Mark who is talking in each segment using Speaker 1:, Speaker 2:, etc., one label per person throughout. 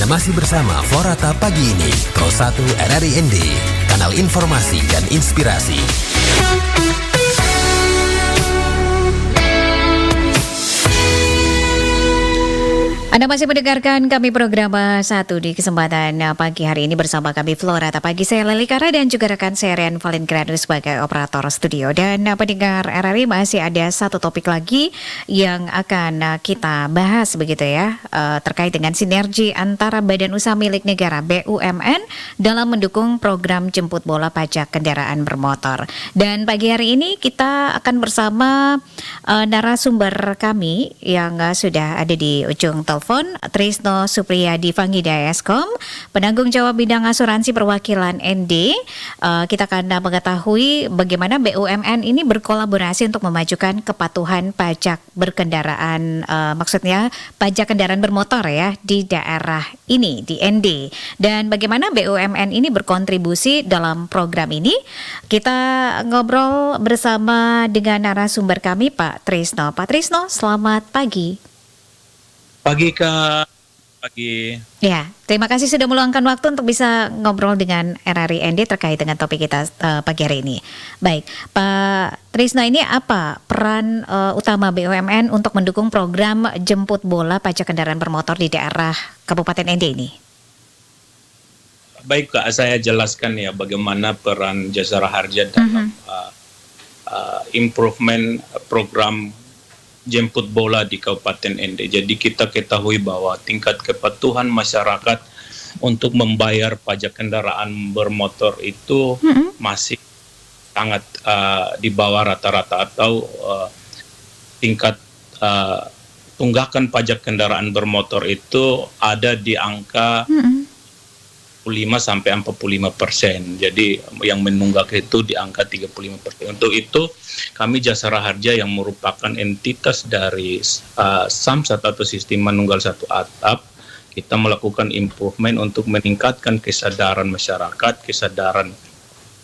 Speaker 1: Anda masih bersama Florata Pagi ini, Pro 1 RRI ND, kanal informasi dan inspirasi.
Speaker 2: Anda masih mendengarkan kami program 1 di kesempatan pagi hari ini bersama kami Florata Pagi. Saya Leli Kara dan juga rekan saya Rian Valengranus sebagai operator studio. Dan pendengar RRI masih ada satu topik lagi yang akan kita bahas begitu ya, terkait dengan sinergi antara Badan Usaha Milik Negara BUMN dalam mendukung program jemput bola pajak kendaraan bermotor. Dan pagi hari ini kita akan bersama narasumber kami yang sudah ada di ujung telepon, Trisno Supriyadi Fangida Eskom, penanggung jawab bidang asuransi perwakilan ND. Kita akan mengetahui bagaimana BUMN ini berkolaborasi untuk memajukan kepatuhan pajak berkendaraan, maksudnya pajak kendaraan bermotor ya di daerah ini di ND, dan bagaimana BUMN ini berkontribusi dalam program ini. Kita ngobrol bersama dengan narasumber kami Pak Trisno. Pak Trisno, selamat pagi.
Speaker 3: Pagi Kak, pagi.
Speaker 2: Ya, terima kasih sudah meluangkan waktu untuk bisa ngobrol dengan RRI ND terkait dengan topik kita pagi hari ini. Baik, Pak Trisno, ini apa peran utama BUMN untuk mendukung program jemput bola pajak kendaraan bermotor di daerah Kabupaten ND ini?
Speaker 3: Baik Kak, saya jelaskan ya bagaimana peran Jasara Harja dalam improvement program jemput bola di Kabupaten ND. Jadi kita ketahui bahwa tingkat kepatuhan masyarakat untuk membayar pajak kendaraan bermotor itu masih sangat di bawah rata-rata, atau tingkat tunggakan pajak kendaraan bermotor itu ada di angka 5-45%. Jadi yang menunggak itu di angka 35%. Untuk itu kami Jasara Harja yang merupakan entitas dari Samsat atau Sistem Manunggal Satu Atap, kita melakukan improvement untuk meningkatkan kesadaran masyarakat, kesadaran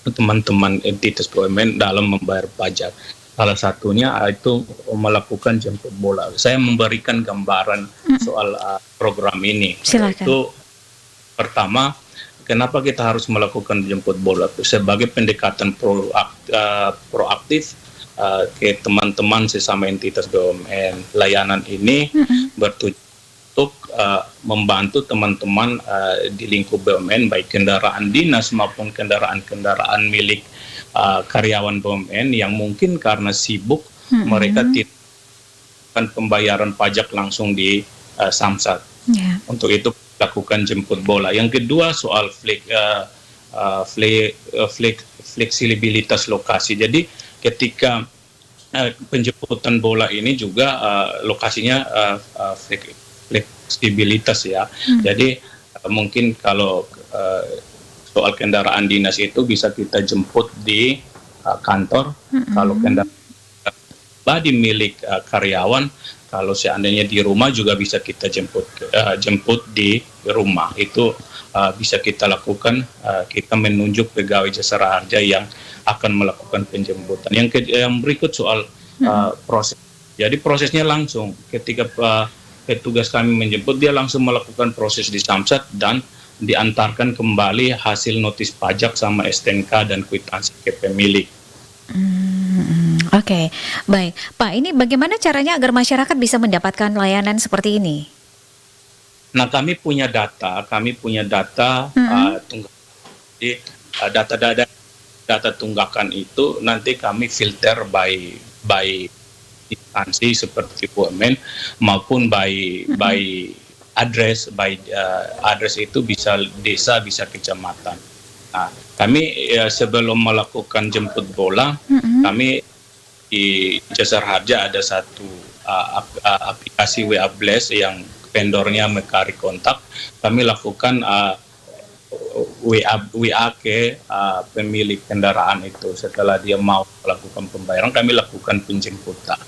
Speaker 3: teman-teman entitas BUMN dalam membayar pajak. Salah satunya itu melakukan jemput bola. Saya memberikan gambaran soal program ini.
Speaker 2: Silakan.
Speaker 3: Itu pertama, kenapa kita harus melakukan jemput bola? Sebagai pendekatan proaktif ke teman-teman sesama entitas BUMN. Layanan ini bertujuan untuk membantu teman-teman di lingkup BUMN, baik kendaraan dinas maupun kendaraan-kendaraan milik karyawan BUMN yang mungkin karena sibuk mereka tidak melakukan pembayaran pajak langsung di Samsat. Untuk itu lakukan jemput bola. Yang kedua soal fleksibilitas lokasi. Jadi ketika penjemputan bola ini juga lokasinya fleksibilitas ya. Jadi mungkin kalau soal kendaraan dinas itu bisa kita jemput di kantor. Kalau kendaraan pribadi milik karyawan, kalau seandainya di rumah juga bisa kita jemput di rumah. Itu bisa kita lakukan, kita menunjuk pegawai Jasara Harja yang akan melakukan penjemputan. Yang berikut soal proses. Jadi prosesnya langsung, ketika petugas kami menjemput, dia langsung melakukan proses di Samsat dan diantarkan kembali hasil notis pajak sama STNK dan kwitansi ke pemilik.
Speaker 2: Oke, baik. Pak, ini bagaimana caranya agar masyarakat bisa mendapatkan layanan seperti ini?
Speaker 3: Nah, kami punya data Jadi data tunggakan itu nanti kami filter by instansi seperti BUMN maupun by address. Address itu bisa desa, bisa kecamatan. Nah, kami sebelum melakukan jemput bola, kami di Jasara Harja ada satu aplikasi WA Blast yang vendornya Mekari Kontak. Kami lakukan WA ke pemilik kendaraan itu. Setelah dia mau melakukan pembayaran, kami lakukan penjemputan.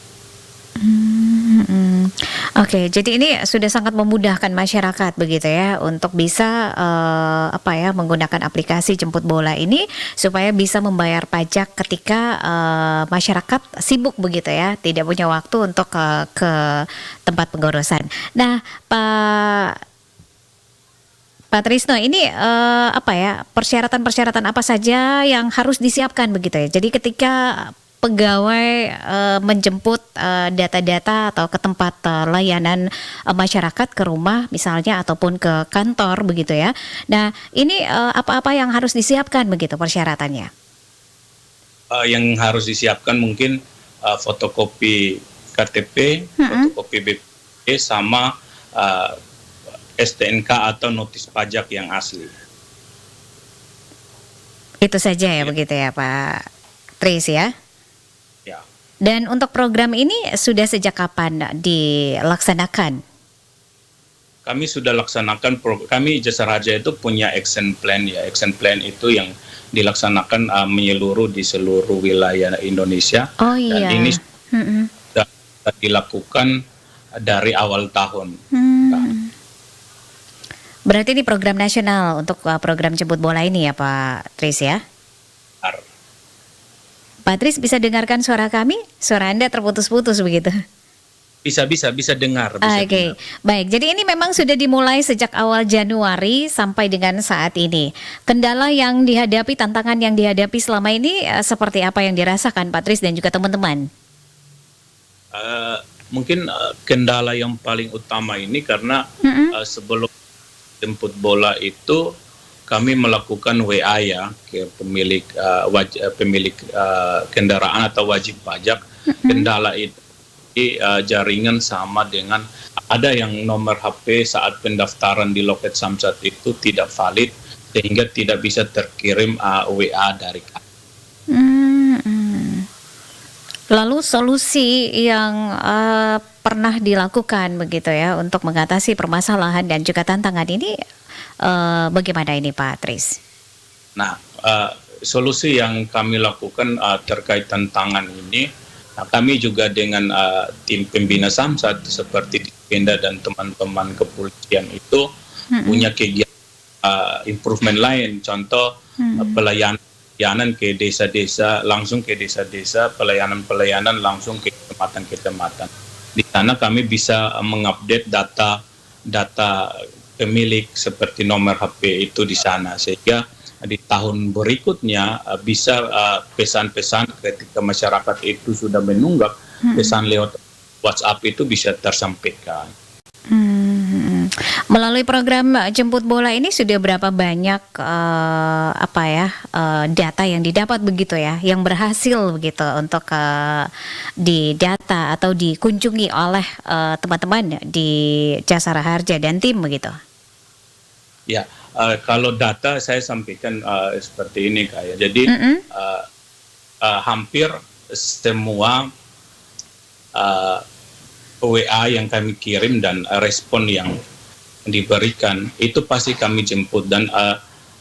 Speaker 2: Oke, jadi ini sudah sangat memudahkan masyarakat begitu ya untuk bisa menggunakan aplikasi jemput bola ini supaya bisa membayar pajak ketika masyarakat sibuk begitu ya, tidak punya waktu untuk ke tempat pengurusan. Nah, Pak Pak Trisno, ini apa ya, persyaratan-persyaratan apa saja yang harus disiapkan begitu ya? Jadi ketika pegawai menjemput data-data atau ke tempat layanan masyarakat, ke rumah misalnya ataupun ke kantor begitu ya. Nah, ini apa-apa yang harus disiapkan begitu persyaratannya?
Speaker 3: Yang harus disiapkan mungkin fotokopi KTP, fotokopi BPKB, sama STNK atau notis pajak yang asli.
Speaker 2: Itu saja ya, begitu ya Pak Tris ya?
Speaker 3: Ya.
Speaker 2: Dan untuk program ini sudah sejak kapan dilaksanakan?
Speaker 3: Kami sudah laksanakan, kami Jasa Raja itu punya action plan ya. Action plan itu yang dilaksanakan menyeluruh di seluruh wilayah Indonesia.
Speaker 2: Oh iya.
Speaker 3: Dan ini sudah dilakukan dari awal tahun.
Speaker 2: Berarti ini program nasional untuk program jemput bola ini ya Pak Tris ya? Pak Tris bisa dengarkan suara kami? Suara Anda terputus-putus begitu?
Speaker 3: Bisa dengar.
Speaker 2: Oke, baik. Jadi ini memang sudah dimulai sejak awal Januari sampai dengan saat ini. Kendala yang dihadapi, tantangan yang dihadapi selama ini seperti apa yang dirasakan Pak Tris dan juga teman-teman?
Speaker 3: Mungkin kendala yang paling utama ini karena sebelum jemput bola itu kami melakukan WA ya ke pemilik kendaraan atau wajib pajak. Kendala itu jaringan sama dengan ada yang nomor HP saat pendaftaran di loket Samsat itu tidak valid sehingga tidak bisa terkirim WA dari kami.
Speaker 2: Lalu solusi yang pernah dilakukan begitu ya untuk mengatasi permasalahan dan juga tantangan ini bagaimana ini Pak Tris?
Speaker 3: Nah, solusi yang kami lakukan terkait tantangan ini, kami juga dengan tim pembina Samsat seperti Dispenda dan teman-teman kepolisian itu punya kegiatan improvement lain, contoh pelayanan ke desa-desa, langsung ke desa-desa, pelayanan langsung ke kecamatan-kecamatan. Di sana kami bisa mengupdate data pemilik seperti nomor HP itu di sana, sehingga di tahun berikutnya bisa pesan-pesan ketika masyarakat itu sudah menunggak, pesan lewat WhatsApp itu bisa tersampaikan.
Speaker 2: Melalui program jemput bola ini sudah berapa banyak data yang didapat begitu ya, yang berhasil begitu untuk didata atau dikunjungi oleh teman-teman di Jasara Harja dan tim begitu?
Speaker 3: Ya, kalau data saya sampaikan seperti ini Kak ya. Jadi hampir semua WA yang kami kirim dan respon yang diberikan itu pasti kami jemput, dan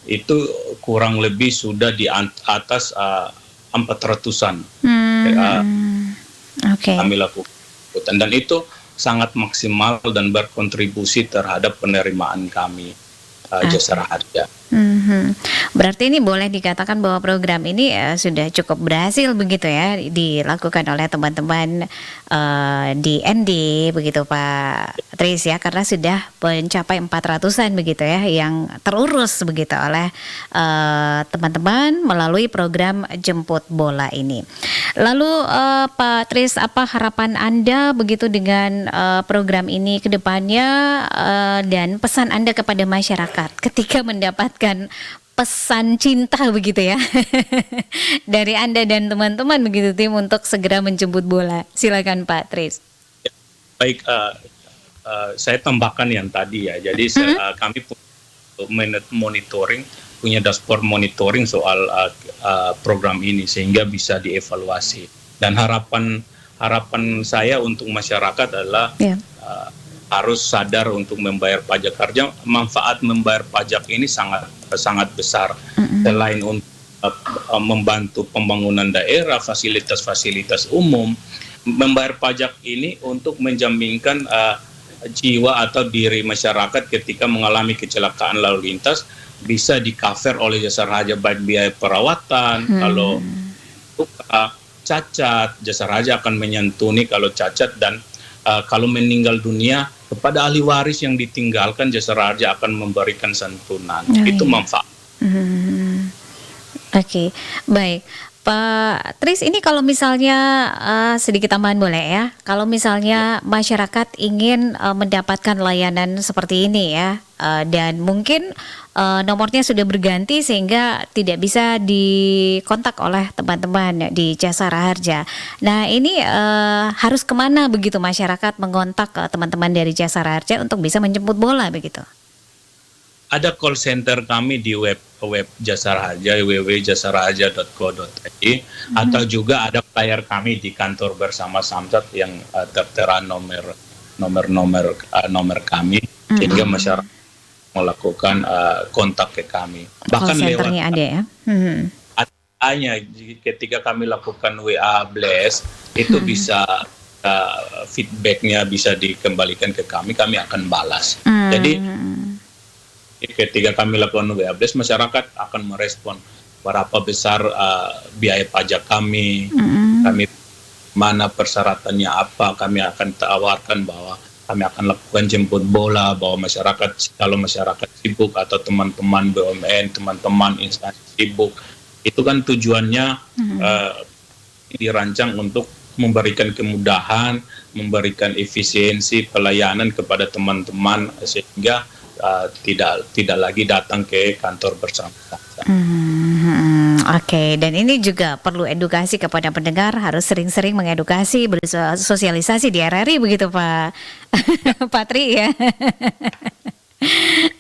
Speaker 3: itu kurang lebih sudah di atas 400-an kami lakukan, dan itu sangat maksimal dan berkontribusi terhadap penerimaan kami Jasa Harja.
Speaker 2: Berarti ini boleh dikatakan bahwa program ini sudah cukup berhasil begitu ya dilakukan oleh teman-teman di ND begitu Pak Tris ya, karena sudah mencapai 400-an begitu ya yang terurus begitu oleh teman-teman melalui program jemput bola ini. Lalu Pak Tris, apa harapan Anda begitu dengan program ini ke depannya dan pesan Anda kepada masyarakat ketika mendapatkan pesan cinta begitu ya dari Anda dan teman-teman begitu tim untuk segera menjemput bola? Silakan Pak Tris.
Speaker 3: Ya, baik, saya tambahkan yang tadi ya. Jadi kami punya dashboard monitoring soal program ini sehingga bisa dievaluasi. Dan harapan saya untuk masyarakat adalah harus sadar untuk membayar pajak, karena manfaat membayar pajak ini sangat besar. Selain untuk membantu pembangunan daerah, fasilitas-fasilitas umum, membayar pajak ini untuk menjaminkan jiwa atau diri masyarakat ketika mengalami kecelakaan lalu lintas bisa di-cover oleh Jasa Raja, baik biaya perawatan, kalau luka, cacat, Jasa Raja akan menyantuni kalau cacat, dan kalau meninggal dunia kepada ahli waris yang ditinggalkan jasara harja akan memberikan santunan. Itu
Speaker 2: iya.
Speaker 3: manfaat.
Speaker 2: Oke, baik. Pak Tris, ini kalau misalnya sedikit tambahan boleh ya? Kalau misalnya masyarakat ingin mendapatkan layanan seperti ini ya, dan mungkin nomornya sudah berganti sehingga tidak bisa dikontak oleh teman-teman di Jasara Harja. Nah, ini harus kemana begitu masyarakat mengontak teman-teman dari Jasara Harja untuk bisa menjemput bola begitu?
Speaker 3: Ada call center kami di web Jasara Harja, www.jasaraharja.co.id, atau juga ada player kami di kantor bersama Samsat yang tertera nomor kami, sehingga masyarakat melakukan kontak ke kami. Bahkan
Speaker 2: Call
Speaker 3: lewat
Speaker 2: centernya ada ya?
Speaker 3: hanya ketika kami lakukan WA Blast, itu bisa feedbacknya bisa dikembalikan ke kami akan balas. Jadi ketika kami lakukan WA Blast, masyarakat akan merespon berapa besar biaya pajak kami, kami mana persyaratannya apa, kami akan tawarkan bahwa kami akan lakukan jemput bola, bahwa kalau masyarakat sibuk atau teman-teman BUMN, teman-teman instansi sibuk, itu kan tujuannya dirancang untuk memberikan kemudahan, memberikan efisiensi pelayanan kepada teman-teman sehingga tidak lagi datang ke kantor bersama.
Speaker 2: Oke, dan ini juga perlu edukasi kepada pendengar, harus sering-sering mengedukasi, bersosialisasi di RRI begitu Pak Pak Tri ya.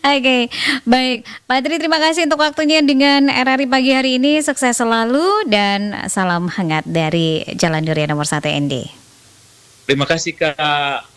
Speaker 2: Oke, baik Pak Tri, terima kasih untuk waktunya dengan RRI pagi hari ini, sukses selalu dan salam hangat dari Jalan Durian nomor 1 ND.
Speaker 3: Terima kasih Kak.